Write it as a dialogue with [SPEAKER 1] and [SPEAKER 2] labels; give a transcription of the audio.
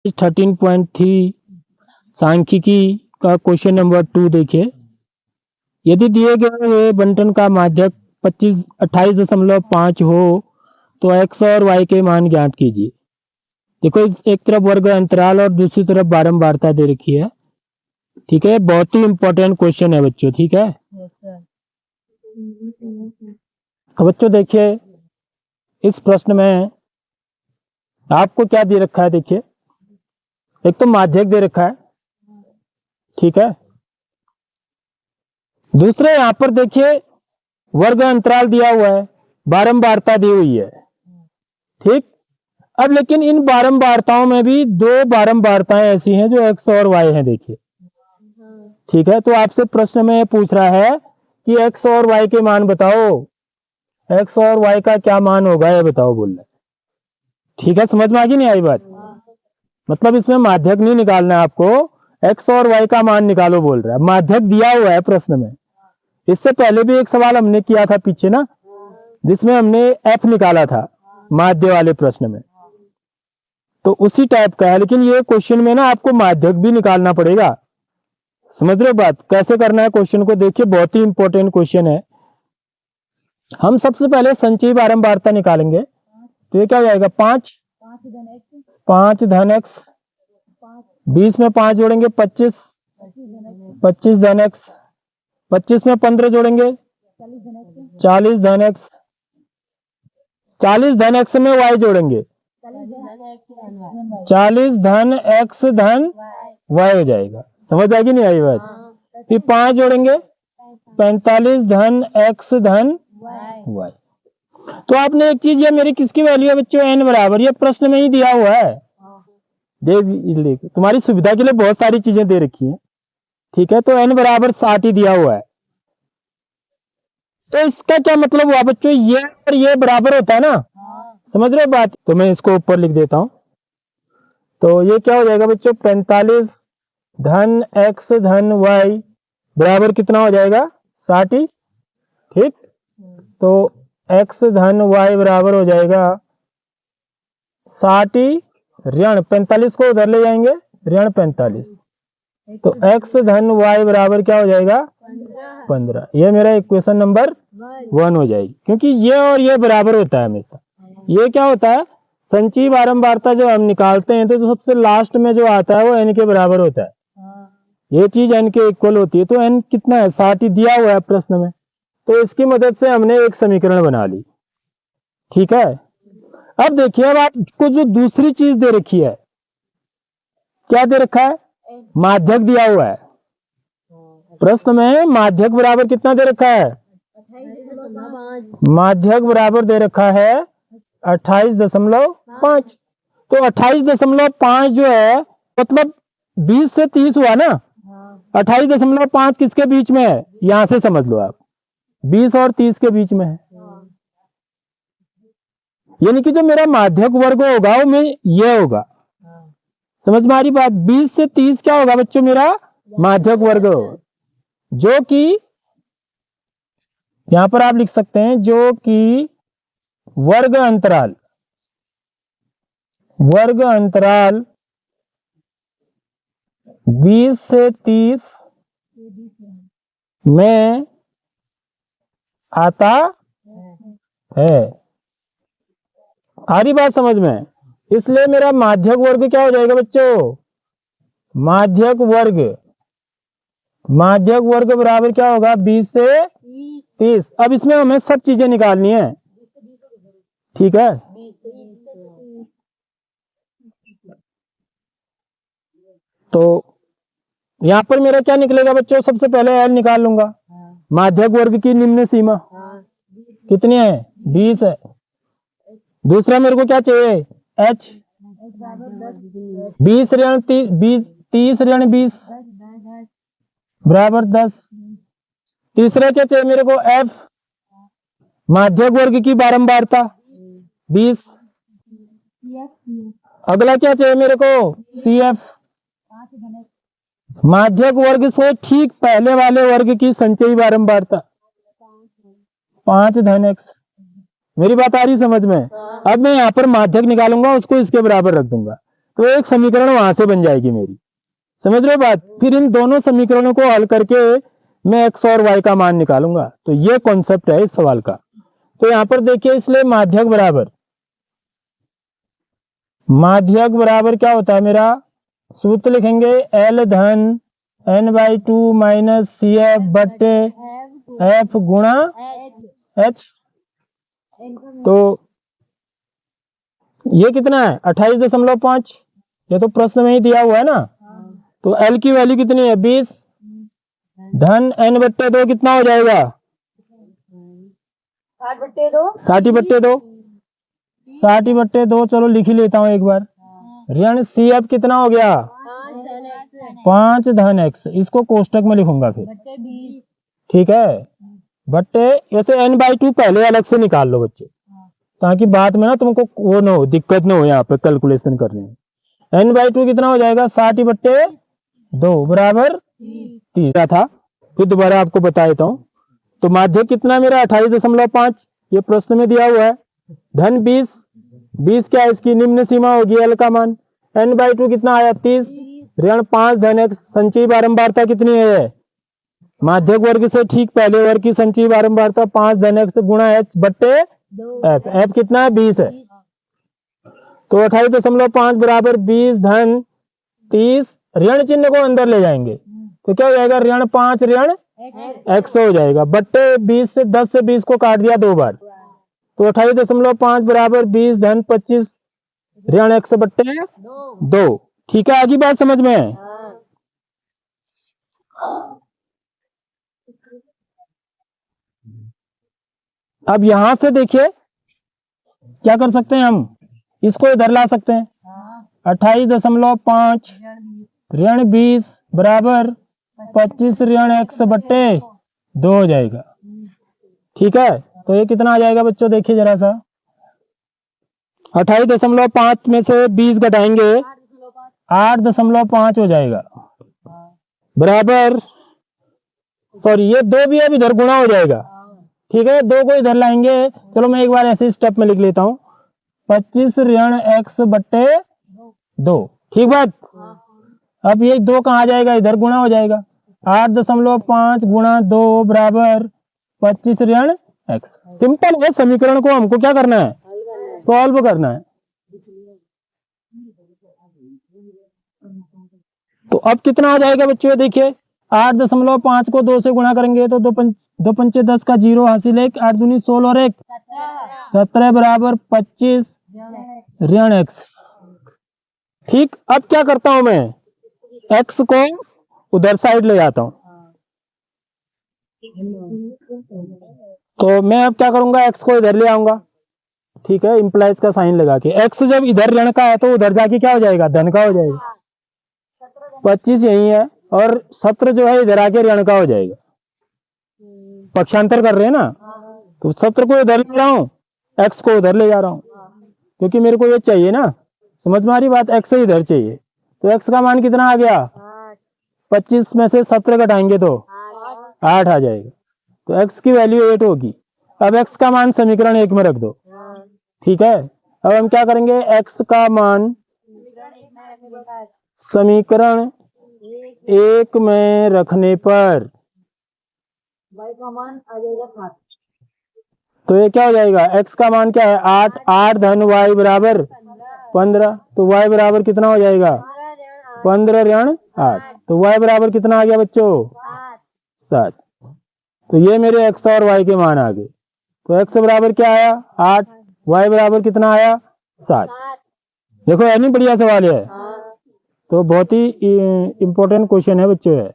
[SPEAKER 1] 13.3 सांख्यिकी का question number 2 देखिए। यदि दिए गए हुए बंटन का माध्यक 28.5 हो तो x और y के मान ज्ञात कीजिए। देखो एक तरफ वर्ग अंतराल और दूसरी तरफ बारंबारता दे रखी है। ठीक है, बहुत ही इंपॉर्टेंट क्वेश्चन है बच्चों। ठीक है, तो बच्चों देखिए इस प्रश्न में आपको क्या दे रखा है। देखिए एक तो माध्यक दे रखा है, ठीक है। दूसरे यहां पर देखिए वर्ग अंतराल दिया हुआ है, बारंबारता दी हुई है। ठीक, अब लेकिन इन बारंबारताओं में भी दो बारंबारताएं ऐसी हैं जो x और y हैं। देखिए, ठीक है, तो आपसे प्रश्न में पूछ रहा है कि x और y के मान बताओ, x और y का क्या मान होगा ये बताओ बोल रहे। ठीक है, समझ में आ गई नहीं आई बात? मतलब इसमें माध्यक नहीं निकालना है आपको, x और y का मान निकालो बोल रहा है। माध्यक दिया हुआ है प्रश्न में। इससे पहले भी एक सवाल हमने किया था पीछे ना, जिसमें हमने f निकाला था माध्य वाले प्रश्न में, तो उसी टाइप का है। लेकिन ये क्वेश्चन में ना आपको माध्यक भी निकालना पड़ेगा। समझ रहे हो बात? कैसे करना है क्वेश्चन को देखिए, बहुत ही इंपॉर्टेंट क्वेश्चन है। हम सबसे पहले संचयी बारंबारता निकालेंगे, तो ये क्या हो जाएगा 5 धन x, 20 में 5 जोड़ेंगे 25, 25 धन x, 25 में 15 जोड़ेंगे 40 धन x, 40 धन x में y जोड़ेंगे 40 धन x धन y हो जाएगा। समझ आएगी नहीं आई बात? फिर 5 जोड़ेंगे 45 धन x धन y। तो आपने एक चीज, ये मेरी किसकी वैल्यू है बच्चों? n बराबर, ये प्रश्न में ही दिया हुआ है। देख तुम्हारी सुविधा के लिए बहुत सारी चीजें दे रखी हैं। ठीक है, तो n बराबर 60 ही दिया हुआ है। तो इसका क्या मतलब हुआ बच्चों? ये और ये बराबर होता है ना, समझ रहे हो बात? तो मैं इसको ऊपर लिख देता हूं। तो ये क्या हो जाएगा बच्चों? 45 धन x धन y बराबर कितना हो जाएगा? 60। ठीक, तो x धन y बराबर हो जाएगा 60 ऋण 45 को उधर ले जाएंगे, ऋण 45। तो x धन y बराबर क्या हो जाएगा? 15। ये मेरा इक्वेशन नंबर 1 हो जाएगी, क्योंकि ये और ये बराबर होता है हमेशा। ये क्या होता है, संचयी बारंबारता जब हम निकालते हैं तो सबसे लास्ट में जो आता है वो n के बराबर होता है। ये चीज n के इक्वल होती है। तो n कितना है? 60 दिया हुआ है प्रश्न में। तो इसकी मदद से हमने एक समीकरण बना ली। ठीक है, अब देखिए, अब आपको जो दूसरी चीज दे रखी है, क्या दे रखा है? माध्यक दिया हुआ है प्रश्न में। माध्यक बराबर कितना दे रखा है? माध्यक बराबर दे रखा है 28.5। तो 28.5 जो है, मतलब 20 से 30 हुआ ना। 28.5 किसके बीच में है? यहां से समझ लो आप, 20 और 30 के बीच में है। यानी कि जो मेरा माध्यक वर्ग होगा वो में ये होगा। समझ में आ रही बात? 20 से 30 क्या होगा बच्चों? मेरा माध्यक वर्ग होगा, जो कि यहां पर आप लिख सकते हैं, जो कि वर्ग अंतराल 20 से 30 में आता है। आ रही बात समझ में? इसलिए मेरा माध्यक वर्ग क्या हो जाएगा बच्चों? माध्यक वर्ग बराबर क्या होगा? 20 से 30। अब इसमें हमें सब चीजें निकालनी है। ठीक है, तो यहां पर मेरा क्या निकलेगा बच्चों? सबसे पहले l निकाल लूंगा। माध्यक वर्ग की निम्न सीमा कितनी है? 20 है। दूसरा मेरे को क्या चाहिए? h। 20 ऋण 30 ऋण 20 बराबर 10। तीसरा क्या चाहिए मेरे को? f। माध्यक वर्ग की बारंबारता 20। अगला क्या चाहिए मेरे को? cf। माध्यक वर्ग से ठीक पहले वाले वर्ग की संचयी बारंबारता 5 धन x। मेरी बात आ रही समझ में? अब मैं यहाँ पर माध्यक निकालूंगा, उसको इसके बराबर रख दूंगा। तो एक समीकरण वहां से बन जाएगी मेरी, समझ रहे हो बात। फिर इन दोनों समीकरणों को हल करके मैं x और y का मान निकालूंगा। तो ये कॉन्सेप्ट है इस सवाल का। तो यहां पर देखिए, इसलिए माध्यक बराबर क्या होता है मेरा, सूत्र लिखेंगे L धन n/2 माइनस सी एफ बटे एफ गुणा h। तो ये कितना है 28.5, ये तो प्रश्न में ही दिया हुआ है ना। तो L की वैल्यू कितनी है 20 धन n/2 कितना हो जाएगा 60/2। चलो लिख ही लेता हूं एक बार। ऋण सी एफ कितना हो गया 5 धन x, इसको कोष्टक में लिखूंगा फिर, ठीक है। बट्टे वैसे n/2 पहले अलग से निकाल लो बच्चे, ताकि बाद में ना तुमको वो ना हो, दिक्कत ना हो यहाँ पे कैलकुलेशन करने में। n/2 कितना हो जाएगा 60/2 बराबर 30 था। फिर दोबारा आपको बता देता हूँ। तो माध्यक कितना मेरा 28.5, ये प्रश्न में दिया हुआ है। धन 20 क्या है इसकी निम्न सीमा होगी L का मान। n/2 कितना आया 30, ऋण 5 धन x, संचयी बारंबारता कितनी है माध्यक वर्ग से ठीक पहले वर्ग की संचयी बारंबारता 5 धन x गुणा h बट्टे f कितना है 20 है। तो 28.5 बराबर 20 धन 30, ऋण चिन्ह को अंदर ले जाएंगे तो क्या हो जाएगा ऋण 5 ऋण x हो जाएगा बट्टे 20 से 10 से 20 को काट दिया 2 बार। तो 28.5 बराबर 20 धन 25 ऋण x बट्टे 2। ठीक है, आगे बात समझ में है। अब यहां से देखिए क्या कर सकते हैं, हम इसको इधर ला सकते हैं। 28.5 ऋण 20 बराबर 25 ऋण x बट्टे 2 हो जाएगा। ठीक है, तो ये कितना आ जाएगा बच्चों, देखिए जरा सा। 28.5 में से 20 घटाएंगे 8.5 हो जाएगा बराबर, सॉरी ये 2 भी अब इधर गुणा हो जाएगा। ठीक है, 2 को इधर लाएंगे। चलो मैं एक बार ऐसे स्टेप में लिख लेता हूं, 25 ऋण x बट्टे 2। ठीक बात। अब ये 2 कहाँ जाएगा, इधर गुणा हो जाएगा। 8.5 गुणा 2 बराबर 25 ऋण x। सिंपल है, समीकरण को हमको क्या करना है, सॉल्व करना है। तो अब कितना आ जाएगा बच्चों, देखिए 8.5 को 2 से गुणा करेंगे तो 2 पंचे 10 का 0 हासिल 1, 8 दूनी 16 और 1 17 बराबर 25 ऋण x। ठीक, अब क्या करता हूं मैं, x को उधर साइड ले जाता हूं। तो मैं अब क्या करूंगा, x को इधर ले आऊंगा। ठीक है, इंप्लाइज का साइन लगा के। x जब इधर ऋण का है तो उधर जाके क्या हो जाएगा, धन का हो जाएगा। 25 यही है और 17 जो है इधर आके ऋण का हो जाएगा। पक्षांतर कर रहे हैं ना, तो 17 को इधर ले रहा हूं, x को उधर ले जा रहा हूं, क्योंकि मेरे को ये चाहिए ना। समझ में आ रही बात, x से इधर चाहिए। तो x का मान कितना आ गया 25 में से 17 घटाएंगे तो 8 आ जाएगा। तो x की वैल्यू 8 होगी। अब x का मान समीकरण 1 में रख दो। ठीक है, अब हम क्या करेंगे, x का मान समीकरण 1 में रखने पर y का मान आ जाएगा 7। तो ये क्या हो जाएगा, x का मान क्या है 8 धन y बराबर 15। तो y बराबर कितना हो जाएगा 15 ऋण 8। तो y बराबर कितना आ गया बच्चों 7। तो ये मेरे x और y के मान आ गए। तो x बराबर क्या आया 8, y बराबर कितना आया 7। देखो है नहीं बढ़िया सवाल है। तो बहुत ही इंपॉर्टेंट क्वेश्चन है बच्चों है।